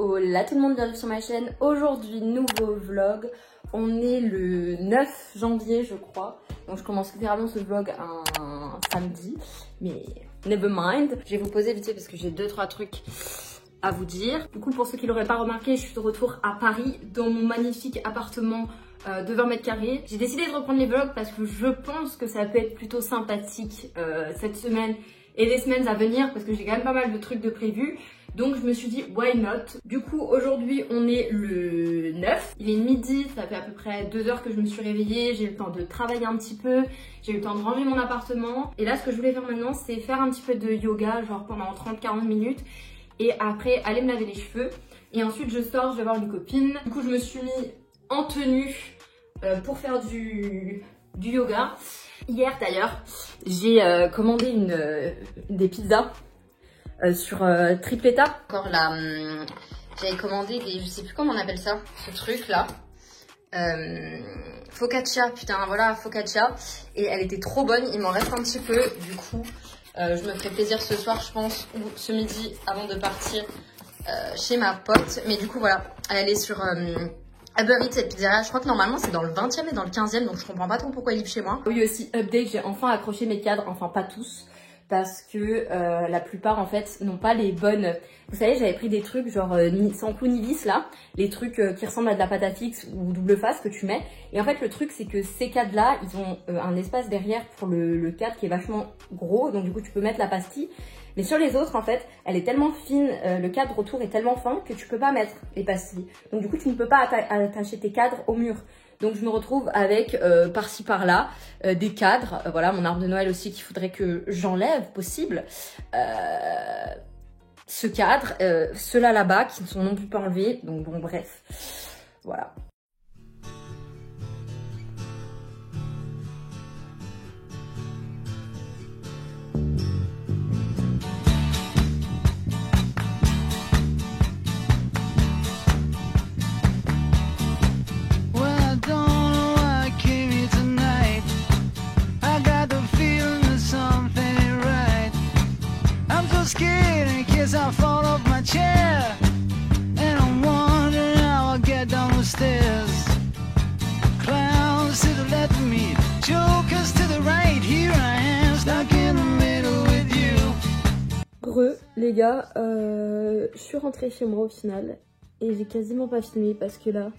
Hola tout le monde, bienvenue sur ma chaîne. Aujourd'hui, nouveau vlog. On est le 9 janvier je crois. Donc je commence littéralement ce vlog un samedi. Mais never mind. Je vais vous poser vite fait parce que j'ai 2-3 trucs à vous dire. Du coup, pour ceux qui l'auraient pas remarqué, je suis de retour à Paris dans mon magnifique appartement de 20 mètres carrés. J'ai décidé de reprendre les vlogs parce que je pense que ça peut être plutôt sympathique cette semaine et les semaines à venir parce que j'ai quand même pas mal de trucs de prévus. Donc je me suis dit why not. Du coup aujourd'hui on est le 9, il est midi, ça fait à peu près 2 heures que je me suis réveillée, j'ai eu le temps de travailler un petit peu, j'ai eu le temps de ranger mon appartement. Et là ce que je voulais faire maintenant c'est faire un petit peu de yoga, genre pendant 30-40 minutes. Et après aller me laver les cheveux. Et ensuite je sors, je vais voir une copine. Du coup je me suis mis en tenue pour faire du yoga. Hier d'ailleurs j'ai commandé des pizzas. Sur Tripleta. Encore là, j'avais commandé des, je sais plus comment on appelle ça, ce truc là. Focaccia, putain voilà, focaccia. Et elle était trop bonne, il m'en reste un petit peu. Du coup, je me ferai plaisir ce soir, je pense, ou ce midi avant de partir chez ma pote. Mais du coup, voilà, elle est sur Uber Eats, cette pizzeria. Je crois que normalement c'est dans le 20e et dans le 15e, donc je comprends pas trop pourquoi il livre chez moi. Oui, aussi, update, j'ai enfin accroché mes cadres, enfin pas tous. Parce que la plupart en fait n'ont pas les bonnes. Vous savez, j'avais pris des trucs genre sans clou ni vis là, les trucs qui ressemblent à de la pâte à fixe ou double face que tu mets. Et en fait le truc c'est que ces cadres là, ils ont un espace derrière pour le cadre qui est vachement gros, donc du coup tu peux mettre la pastille. Mais sur les autres en fait, elle est tellement fine, le cadre autour est tellement fin que tu peux pas mettre les pastilles. Donc du coup tu ne peux pas attacher tes cadres au mur. Donc je me retrouve avec par-ci par-là des cadres, voilà mon arbre de Noël aussi qu'il faudrait que j'enlève possible. Ce cadre, ceux-là là-bas qui ne sont non plus pas enlevés, donc bon bref, voilà. Les gars, je suis rentrée chez moi au final et j'ai quasiment pas filmé parce que là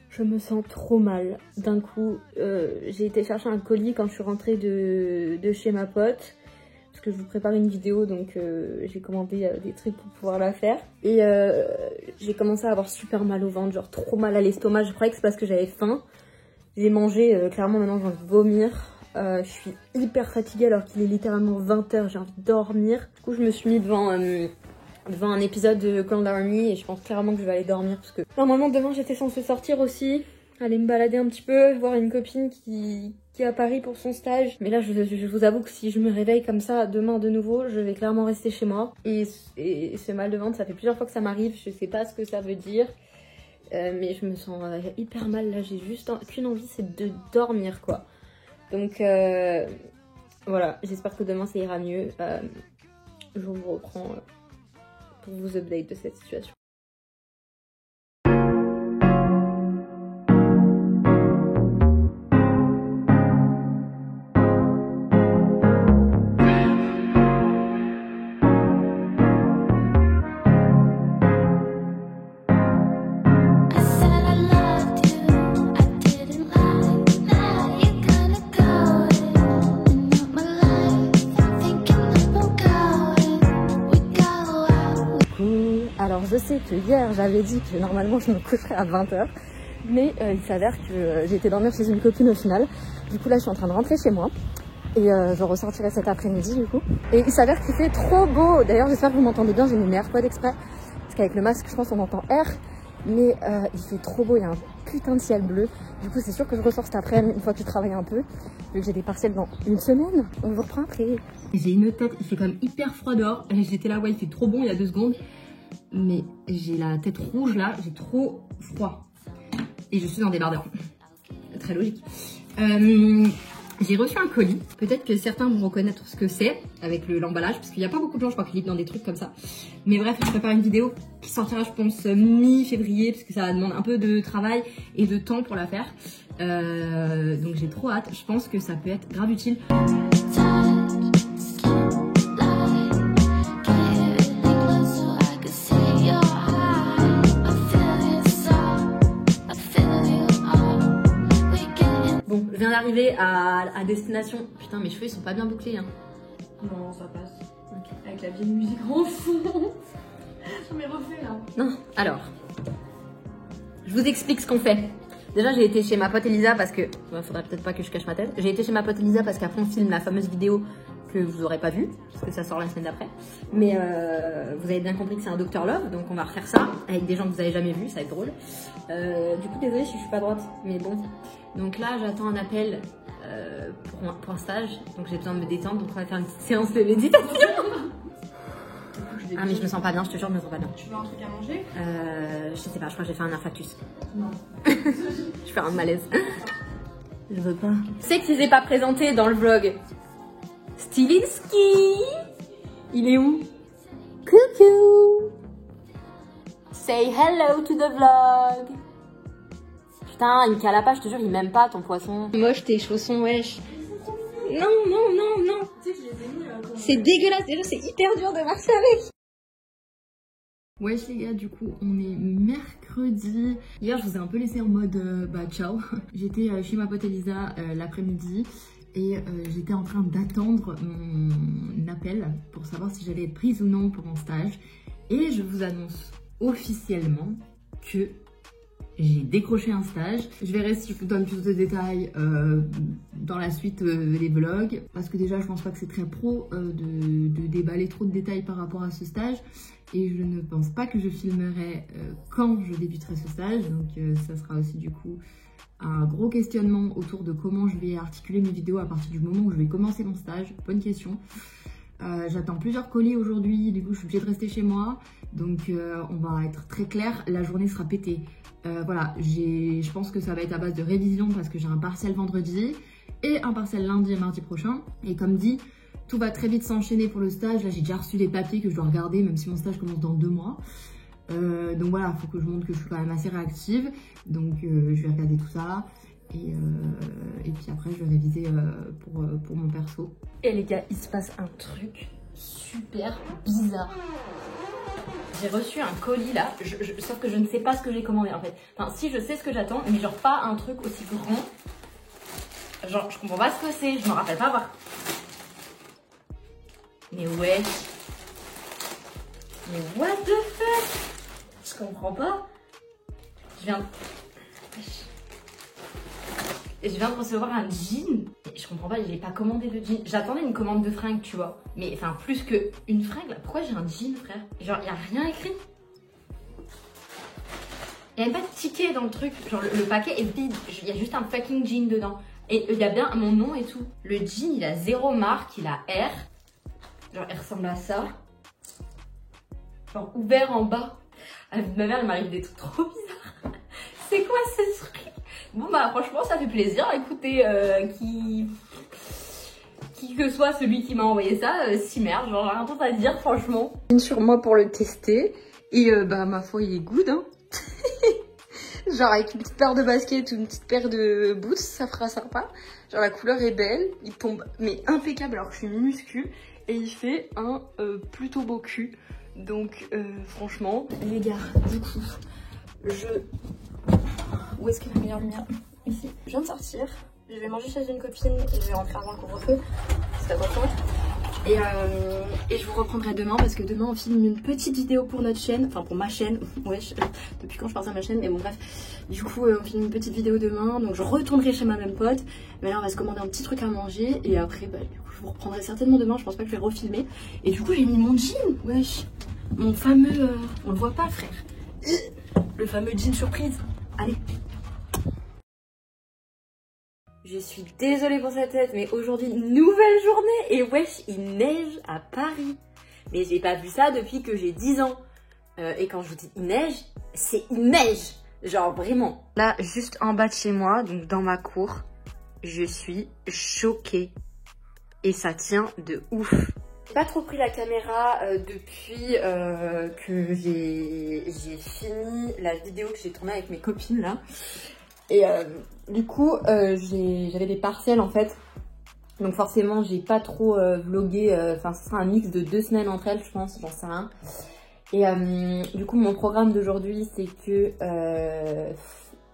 je me sens trop mal. D'un coup j'ai été chercher un colis quand je suis rentrée de chez ma pote parce que je vous prépare une vidéo, donc j'ai commandé des trucs pour pouvoir la faire. Et j'ai commencé à avoir super mal au ventre, genre trop mal à l'estomac. Je croyais que c'est parce que j'avais faim. J'ai mangé, clairement maintenant j'ai envie de vomir. Je suis hyper fatiguée alors qu'il est littéralement 20 h, j'ai envie de dormir. Du coup je me suis mis devant un épisode de Grand Army et je pense clairement que je vais aller dormir parce que normalement demain j'étais censée sortir aussi, aller me balader un petit peu, voir une copine qui est à Paris pour son stage. Mais là je vous avoue que si je me réveille comme ça demain de nouveau, je vais clairement rester chez moi. Et ce mal de ventre, ça fait plusieurs fois que ça m'arrive, je sais pas ce que ça veut dire. Mais je me sens hyper mal là, j'ai juste qu'une envie, c'est de dormir quoi. Donc voilà, j'espère que demain ça ira mieux. Je vous reprends pour vous update de cette situation. Alors je sais que hier j'avais dit que normalement je me coucherais à 20 h, mais il s'avère que j'ai été dormir chez une copine au final. Du coup là je suis en train de rentrer chez moi et je ressortirai cet après-midi du coup. Et il s'avère qu'il fait trop beau. D'ailleurs j'espère que vous m'entendez bien, j'ai mis mes AirPods exprès parce qu'avec le masque je pense qu'on entend R. Mais il fait trop beau, il y a un putain de ciel bleu. Du coup c'est sûr que je ressors cet après-midi une fois que j'ai travaillé un peu, vu que j'ai des partiels dans une semaine. On vous reprend après. J'ai une tête, il fait quand même hyper froid dehors. J'étais là, ouais il fait trop bon il y a 2 secondes. Mais j'ai la tête rouge là, j'ai trop froid. Et je suis dans des débardeur. Très logique. J'ai reçu un colis. Peut-être que certains vont reconnaître ce que c'est avec l'emballage, parce qu'il n'y a pas beaucoup de gens, je crois, qui livrent dans des trucs comme ça. Mais bref, je prépare une vidéo qui sortira, je pense, mi-février, parce que ça demande un peu de travail et de temps pour la faire. Donc j'ai trop hâte. Je pense que ça peut être grave utile. Bon, je viens d'arriver à destination. Putain, mes cheveux ils sont pas bien bouclés, hein. Non, ça passe. Okay. Avec la vieille musique en fond. Je m'ai refait là. Non, alors. Je vous explique ce qu'on fait. Déjà, j'ai été chez ma pote Elisa parce que... Ouais, faudrait peut-être pas que je cache ma tête. J'ai été chez ma pote Elisa parce qu'après on filme la fameuse vidéo que vous aurez pas vue, parce que ça sort la semaine d'après. Mais vous avez bien compris que c'est un Dr Love, donc on va refaire ça avec des gens que vous avez jamais vus, ça va être drôle. Du coup, désolée si je suis pas droite, mais bon. Donc là, j'attends un appel pour un stage, donc j'ai besoin de me détendre, donc on va faire une petite séance de méditation. Ah mais je me sens pas bien, je te jure, je me sens pas bien. Tu veux un truc à manger? Je sais pas, je crois que j'ai fait un infarctus. Non. Je fais un malaise. Je veux pas. Tu sais qui s'est pas présenté dans le vlog? Stilinski. Il est où? Coucou. Say hello to the vlog. Putain, il me cala pas, je te jure, il m'aime pas ton poisson. Moche tes chaussons, wesh. Non, non, non, non. Tu sais que je les ai mis là. C'est dégueulasse, déjà c'est hyper dur de marcher avec. Wesh les gars, du coup on est mercredi. Hier je vous ai un peu laissé en mode bah ciao. J'étais chez ma pote Elisa l'après-midi et j'étais en train d'attendre mon appel pour savoir si j'allais être prise ou non pour mon stage. Et je vous annonce officiellement que j'ai décroché un stage. Je verrai si je vous donne plus de détails dans la suite des vlogs. Parce que déjà, je pense pas que c'est très pro de déballer trop de détails par rapport à ce stage. Et je ne pense pas que je filmerai quand je débuterai ce stage. Donc ça sera aussi du coup un gros questionnement autour de comment je vais articuler mes vidéos à partir du moment où je vais commencer mon stage. Bonne question. J'attends plusieurs colis aujourd'hui, du coup je suis obligée de rester chez moi. Donc on va être très clair, la journée sera pétée. Voilà, je pense que ça va être à base de révision parce que j'ai un partiel vendredi et un partiel lundi et mardi prochain. Et comme dit, tout va très vite s'enchaîner pour le stage. Là j'ai déjà reçu les papiers que je dois regarder, même si mon stage commence dans 2 mois. Donc voilà, il faut que je montre que je suis quand même assez réactive. Donc je vais regarder tout ça. Et puis après je vais réviser pour mon perso. Et les gars, il se passe un truc super bizarre. J'ai reçu un colis là, sauf que je ne sais pas ce que j'ai commandé en fait. Enfin si, je sais ce que j'attends, mais genre pas un truc aussi grand. Genre je comprends pas ce que c'est, je me rappelle pas avoir. Mais ouais. Mais what the fuck? Je comprends pas. Je viens de recevoir un jean. Je comprends pas, j'ai pas commandé de jean. J'attendais une commande de fringues, tu vois. Mais enfin, plus qu'une fringue, là. Pourquoi j'ai un jean, frère? Genre, y a rien écrit. Y a même pas de ticket dans le truc. Genre, le paquet est vide. Y a juste un fucking jean dedans. Et il y a bien mon nom et tout. Le jean, il a 0 marque, il a R. Genre, il ressemble à ça. Genre, ouvert en bas. Ma mère, elle m'arrive des trucs trop bizarres. C'est quoi ce truc? Bon bah franchement ça fait plaisir, écoutez, qui que soit celui qui m'a envoyé ça, s'immerge, genre j'ai rien d'autre à dire franchement. Sur moi pour le tester, et bah ma foi il est good hein. Genre avec une petite paire de baskets ou une petite paire de boots, ça fera sympa. Genre la couleur est belle, il tombe mais impeccable alors que je suis minuscule, et il fait un plutôt beau cul. Donc franchement, les gars, du coup, où est-ce que la meilleure lumière? Ici. Je viens de sortir, je vais manger chez une copine et je vais rentrer avant le couvre-feu. C'est important. Et je vous reprendrai demain parce que demain on filme une petite vidéo pour notre chaîne. Enfin pour ma chaîne. Ouais, depuis quand je pense à ma chaîne, mais bon bref. Du coup on filme une petite vidéo demain. Donc je retournerai chez ma même pote. Mais là on va se commander un petit truc à manger. Et après bah, du coup, je vous reprendrai certainement demain. Je pense pas que je vais refilmer. Et du coup j'ai mis mon jean. Wesh. Mon fameux... on le voit pas frère. Le fameux jean surprise. Allez. Je suis désolée pour cette tête, mais aujourd'hui, nouvelle journée. Et wesh, il neige à Paris. Mais j'ai pas vu ça depuis que j'ai 10 ans. Et quand je vous dis il neige, c'est il neige. Genre vraiment. Là, juste en bas de chez moi, donc dans ma cour, je suis choquée. Et ça tient de ouf. J'ai pas trop pris la caméra depuis que j'ai fini la vidéo que j'ai tournée avec mes copines là. Et du coup, j'avais des partiels en fait. Donc forcément, j'ai pas trop vlogué. Enfin, ce sera un mix de 2 semaines entre elles, je pense, j'en sais rien. Et du coup, mon programme d'aujourd'hui, c'est que...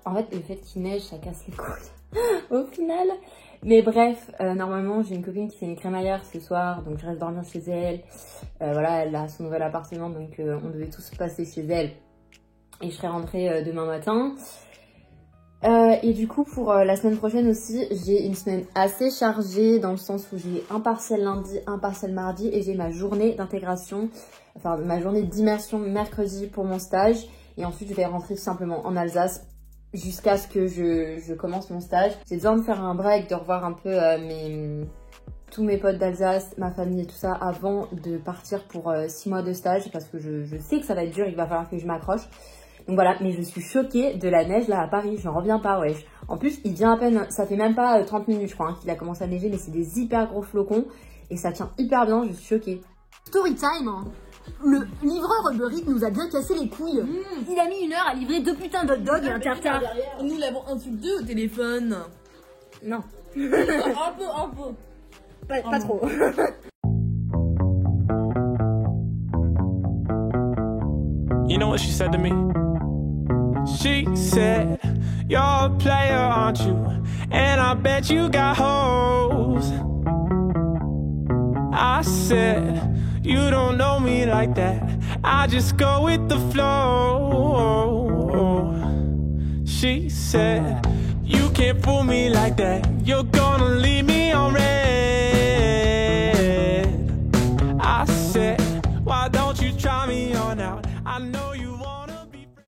en fait, le fait qu'il neige, ça casse les couilles au final. Mais bref, normalement, j'ai une copine qui fait une crémaillère ce soir, donc je reste dormir chez elle. Voilà, elle a son nouvel appartement, donc on devait tous passer chez elle. Et je serai rentrée demain matin. Et du coup, pour la semaine prochaine aussi, j'ai une semaine assez chargée dans le sens où j'ai un partiel lundi, un partiel mardi et j'ai ma journée d'intégration, enfin ma journée d'immersion mercredi pour mon stage. Et ensuite, je vais rentrer tout simplement en Alsace jusqu'à ce que je commence mon stage. J'ai besoin de faire un break, de revoir un peu tous mes potes d'Alsace, ma famille et tout ça avant de partir pour 6 mois de stage parce que je sais que ça va être dur, il va falloir que je m'accroche. Donc voilà, mais je suis choquée de la neige là à Paris, j'en reviens pas, wesh. En plus, il vient à peine, ça fait même pas 30 minutes je crois qu'il a commencé à neiger, mais c'est des hyper gros flocons et ça tient hyper bien, je suis choquée. Story time, hein. Le livreur Uber Eats nous a bien cassé les couilles. Il a mis 1 heure à livrer 2 putains d'hot dogs et un tartare. Nous l'avons insulté au téléphone. Non. un peu. Pas trop. You know what she said to me? She said, you're a player, aren't you? And I bet you got hoes. I said, you don't know me like that. I just go with the flow. She said, you can't fool me like that. You're